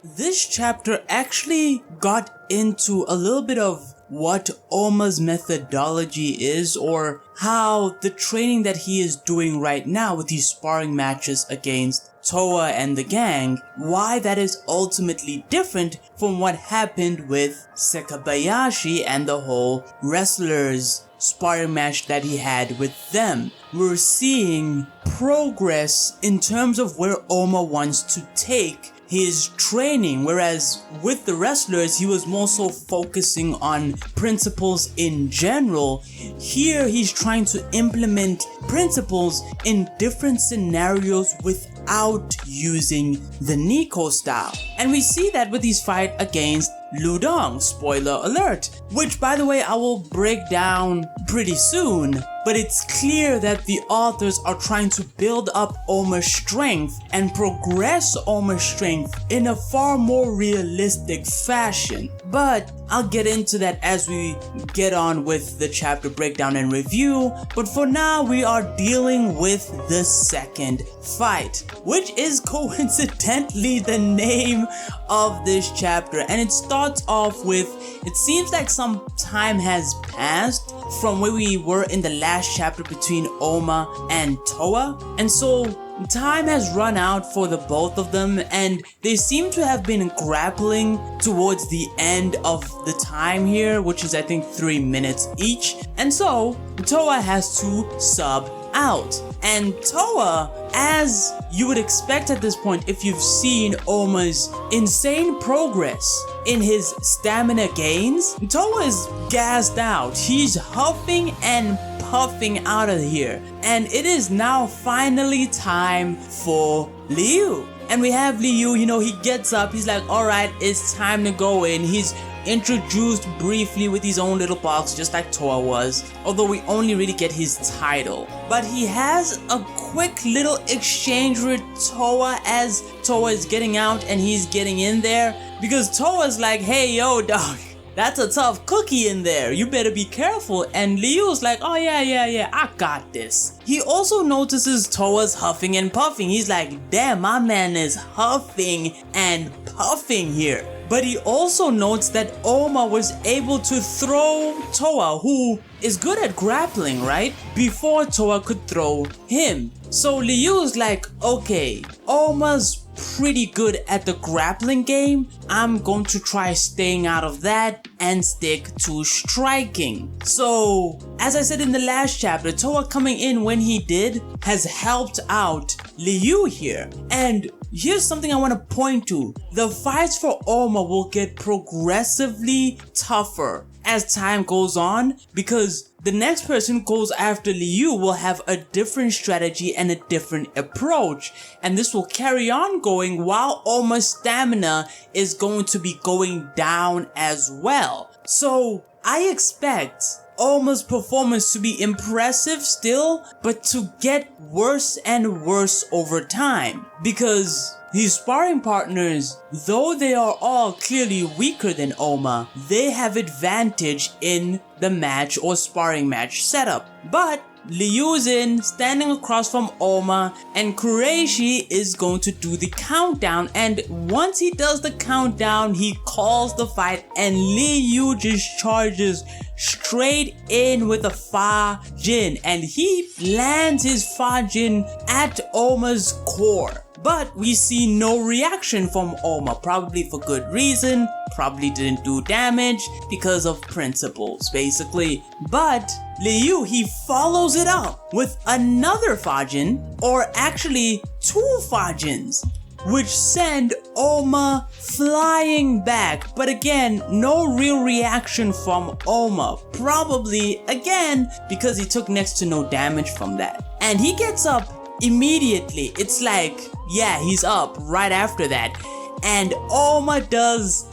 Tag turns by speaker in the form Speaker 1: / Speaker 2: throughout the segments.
Speaker 1: This chapter actually got into a little bit of what Ohma's methodology is, or how the training that he is doing right now with these sparring matches against Towa and the gang, why that is ultimately different from what happened with Sekabayashi and the whole wrestlers sparring match that he had with them. We're seeing progress in terms of where Ohma wants to take his training, whereas with the wrestlers he was more so focusing on principles in general. Here he's trying to implement principles in different scenarios without using the Nico style, and we see that with his fight against Ludong, spoiler alert, which by the way I will break down pretty soon. But it's clear that the authors are trying to build up Ohma's strength and progress Ohma's strength in a far more realistic fashion. But I'll get into that as we get on with the chapter breakdown and review. But for now, we are dealing with the second fight, which is coincidentally the name of this chapter. And it starts off with, it seems like some time has passed from where we were in the last chapter between Ohma and Towa, and so time has run out for the both of them, and they seem to have been grappling towards the end of the time here, which is I think 3 minutes each, and so Towa has to sub out. And Towa, as you would expect at this point if you've seen Ohma's insane progress in his stamina gains, Towa is gassed out. He's huffing and puffing out of here, and it is now finally time for Liu. And we have Liu, he gets up, he's like, alright, it's time to go in. He's introduced briefly with his own little box, just like Towa was, although we only really get his title. But he has a quick little exchange with Towa as Towa is getting out and he's getting in there, because Towa's like, hey yo dog, that's a tough cookie in there, you better be careful. And Liu's like, oh yeah, I got this. He also notices Towa's huffing and puffing. He's like, damn, my man is huffing and puffing here. But he also notes that Ohma was able to throw Towa, who is good at grappling, right? Before Towa could throw him. So Liu's like, okay, Ohma's pretty good at the grappling game. I'm going to try staying out of that and stick to striking. So, as I said in the last chapter, Towa coming in when he did has helped out Liu here. And here's something I want to point to. The fights for Ohma will get progressively tougher as time goes on, because the next person who goes after Liu will have a different strategy and a different approach, and this will carry on going while Ohma's stamina is going to be going down as well. So I expect Ohma's performance to be impressive still, but to get worse and worse over time, because his sparring partners, though they are all clearly weaker than Ohma, they have advantage in the match or sparring match setup. But Liu's in, standing across from Ohma, and Keirshi is going to do the countdown, and once he does the countdown, he calls the fight, and Liu just charges straight in with a Fa Jin, and he lands his Fa Jin at Ohma's core. But we see no reaction from Ohma, probably for good reason, probably didn't do damage because of principles, basically. But Liu, he follows it up with another Fajin, or actually 2 Fajins, which send Ohma flying back. But again, no real reaction from Ohma, probably again because he took next to no damage from that. And he gets up immediately. It's like, yeah, he's up right after that. And Ohma does,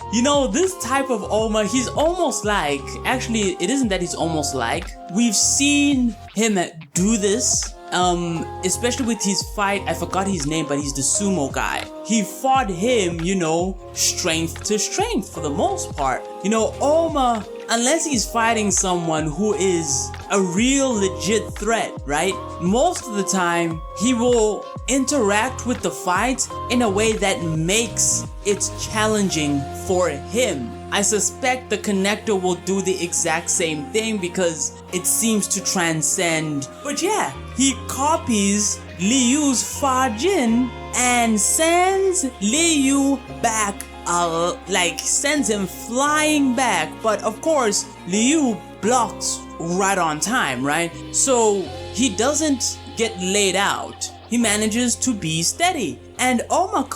Speaker 1: this type of Ohma, he's almost like, actually it isn't that he's almost like, we've seen him do this, especially with his fight, I forgot his name, but he's the sumo guy. He fought him, strength to strength for the most part. Ohma unless he's fighting someone who is a real legit threat, right? Most of the time, he will interact with the fight in a way that makes it challenging for him. I suspect the connector will do the exact same thing because it seems to transcend. But yeah, he copies Liu's Fajin and sends Liu back, sends him flying back. But of course, Liu blocks right on time, right? So he doesn't get laid out. He manages to be steady. And Ohma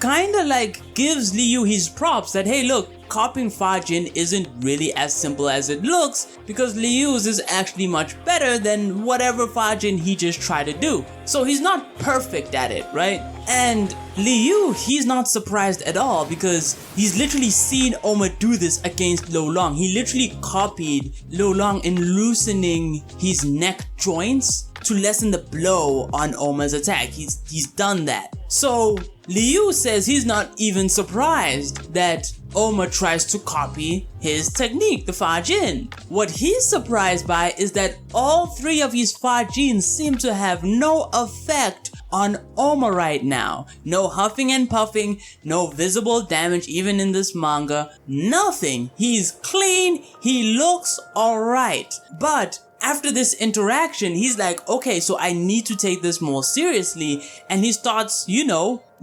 Speaker 1: kinda like gives Liu his props that, hey look, copying Fajin isn't really as simple as it looks because Liu's is actually much better than whatever Fajin he just tried to do. So he's not perfect at it, right? And Liu, he's not surprised at all because he's literally seen Ohma do this against Lo Long. He literally copied Lo Long in loosening his neck joints to lessen the blow on Ohma's attack. He's done that. So Liu says he's not even surprised that Ohma tries to copy his technique, the Fajin. What he's surprised by is that all three of his Fajins seem to have no effect on Ohma right now. No huffing and puffing, no visible damage even in this manga, nothing. He's clean, he looks alright. But after this interaction, he's like, okay, so I need to take this more seriously. And he starts,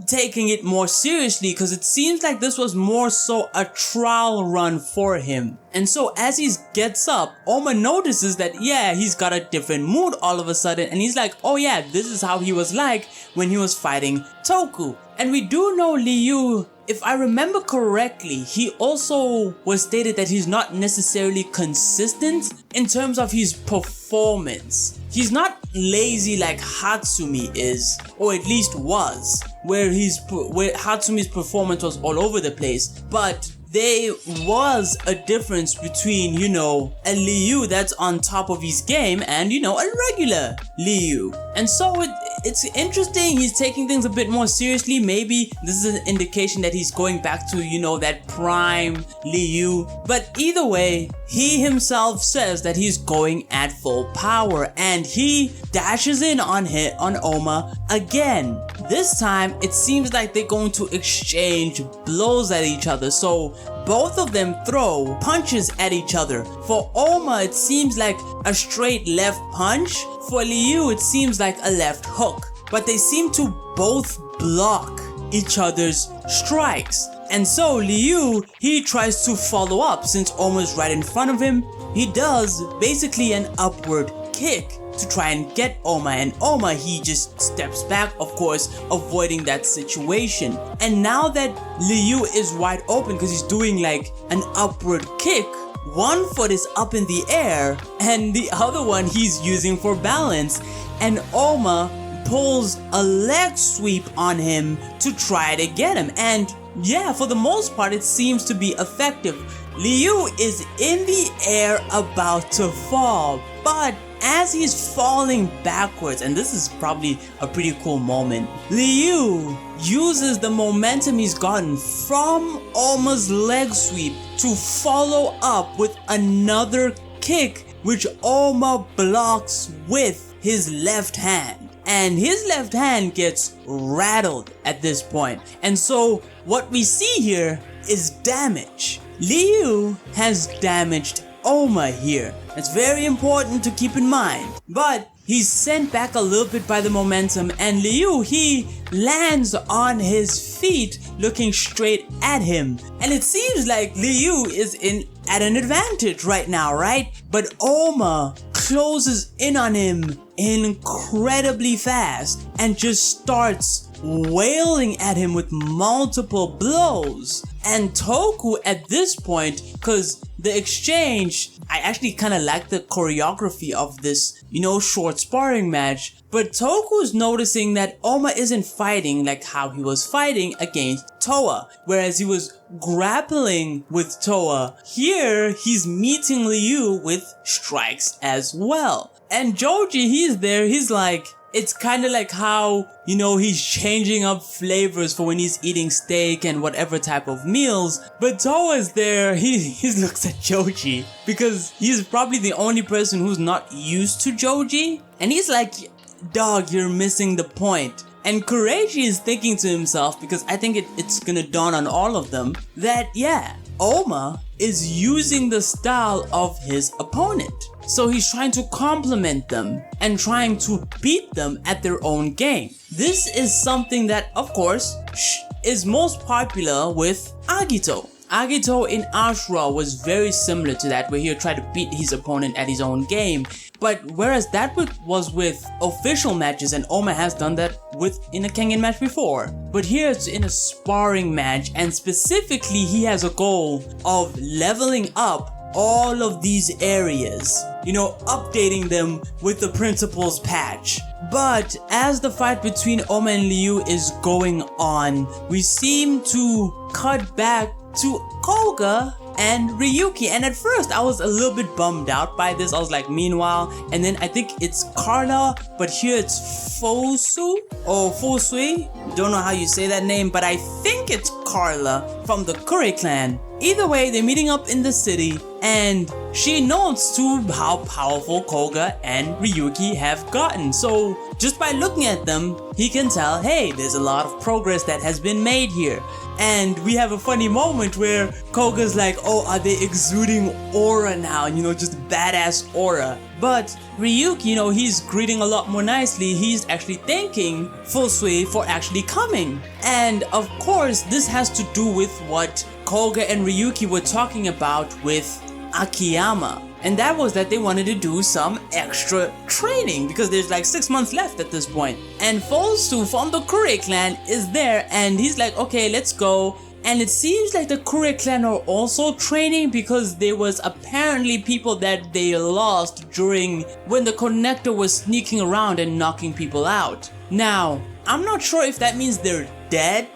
Speaker 1: taking it more seriously because it seems like this was more so a trial run for him. And so as he gets up, Ohma notices that, yeah, he's got a different mood all of a sudden. And he's like, oh yeah, this is how he was like when he was fighting Toku. And we do know Liu, if I remember correctly, he also was stated that he's not necessarily consistent in terms of his performance. He's not lazy like Hatsumi is, or at least was, where Hatsumi's performance was all over the place. But there was a difference between, a Liu that's on top of his game and, a regular Liu. And so it's interesting, he's taking things a bit more seriously. Maybe this is an indication that he's going back to, that prime Liu. But either way, he himself says that he's going at full power and he dashes in on Ohma again. This time, it seems like they're going to exchange blows at each other. So both of them throw punches at each other. For Ohma, it seems like a straight left punch. For Liu, it seems like a left hook. But they seem to both block each other's strikes. And so Liu, he tries to follow up since Ohma's right in front of him. He does basically an upward kick to try and get Ohma, and Ohma, he just steps back, of course, avoiding that situation. And now that Liu is wide open because he's doing like an upward kick, one foot is up in the air and the other one he's using for balance, and Ohma pulls a leg sweep on him to try to get him. And yeah, for the most part it seems to be effective. Liu is in the air about to fall, but as he's falling backwards, and this is probably a pretty cool moment, Liu uses the momentum he's gotten from Ohma's leg sweep to follow up with another kick, which Ohma blocks with his left hand. And his left hand gets rattled at this point. And so what we see here is damage. Liu has damaged Ohma here. It's very important to keep in mind. But he's sent back a little bit by the momentum, and Liu, he lands on his feet looking straight at him. And it seems like Liu is at an advantage right now, right? But Ohma closes in on him incredibly fast and just starts wailing at him with multiple blows. And Toku at this point, because the exchange, I actually kind of like the choreography of this, short sparring match. But Toku's noticing that Ohma isn't fighting like how he was fighting against Toa, whereas he was grappling with Toa. Here, he's meeting Liu with strikes as well. And Joji, he's there, he's like, it's kind of like how, you know, he's changing up flavors for when he's eating steak and whatever type of meals. But Towa's there, he looks at Joji because he's probably the only person who's not used to Joji. And he's like, dog, you're missing the point. And Keirshi is thinking to himself, because I think it's gonna dawn on all of them, that yeah, Ohma is using the style of his opponent. So he's trying to complement them and trying to beat them at their own game. This is something that, of course, is most popular with Agito. Agito in Ashura was very similar to that, where he would try to beat his opponent at his own game. But whereas that was with official matches, and Ohma has done that in a Kengan match before. But here it's in a sparring match, and specifically he has a goal of leveling up all of these areas, you know, updating them with the principles patch. But as the fight between Ohma and Ryu is going on, we seem to cut back to Koga and Ryuki, and at first I was a little bit bummed out by this. I was like, meanwhile, and then I think it's Carla, but here it's Fosu or Fosui. Don't know how you say that name, but I think it's Carla from the Kure Clan. Either way, they're meeting up in the city, and she notes to how powerful Koga and Ryuki have gotten. So just by looking at them, he can tell, hey, there's a lot of progress that has been made here. And we have a funny moment where Koga's like, oh, are they exuding aura now? And, you know, just badass aura. But Ryuki, you know, he's greeting a lot more nicely. He's actually thanking Fosui for actually coming. And of course, this has to do with what Koga and Ryuki were talking about with Akiyama. And that was that they wanted to do some extra training because there's like 6 months left at this point. And Fosu from the Kure Clan is there, and he's like, okay, let's go. And it seems like the Kure Clan are also training because there was apparently people that they lost during when the connector was sneaking around and knocking people out. Now, I'm not sure if that means they're dead.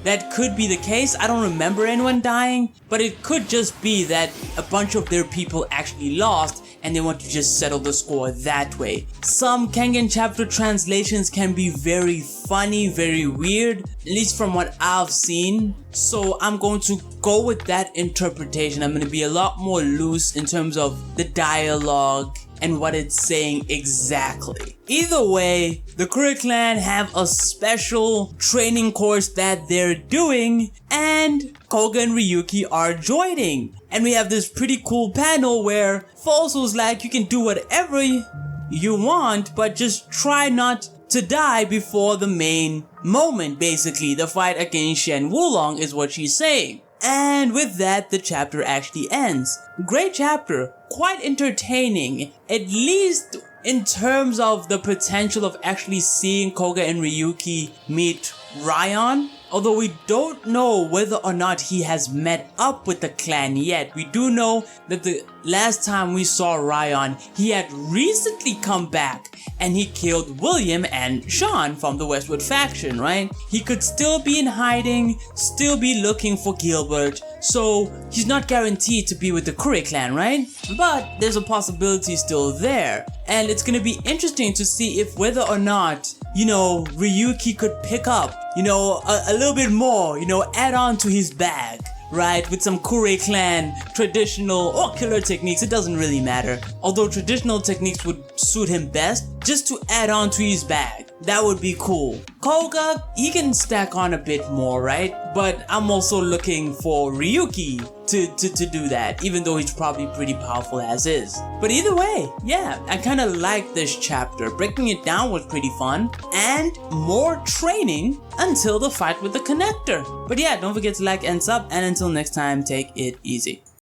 Speaker 1: That could be the case. I don't remember anyone dying, but it could just be that a bunch of their people actually lost and they want to just settle the score that way. Some Kengan chapter translations can be very funny, very weird, at least from what I've seen. So I'm going to go with that interpretation. I'm going to be a lot more loose in terms of the dialogue and what it's saying exactly. Either way, the Kure Clan have a special training course that they're doing, and Koga and Ryuki are joining. And we have this pretty cool panel where Fosu's like, you can do whatever you want, but just try not to die before the main moment, basically. The fight against Shen Wulong is what she's saying. And with that, the chapter actually ends. Great chapter, quite entertaining, at least in terms of the potential of actually seeing Koga and Ryuki meet Ryan. Although we don't know whether or not he has met up with the clan yet. We do know that the last time we saw Ryan, he had recently come back and he killed William and Sean from the Westwood faction, right? He could still be in hiding, still be looking for Gilbert, so he's not guaranteed to be with the Kure Clan, right? But there's a possibility still there. And it's gonna be interesting to see if whether or not, you know, Ryuki could pick up, you know, a little bit more, you know, add on to his bag, right? With some Kure Clan traditional or killer techniques, it doesn't really matter. Although traditional techniques would suit him best, just to add on to his bag. That would be cool. Koga, he can stack on a bit more, right? But I'm also looking for Ryuki to do that, even though he's probably pretty powerful as is. But either way, yeah, I kind of like this chapter. Breaking it down was pretty fun, and more training until the fight with the connector. But yeah, don't forget to like and sub, and until next time, take it easy.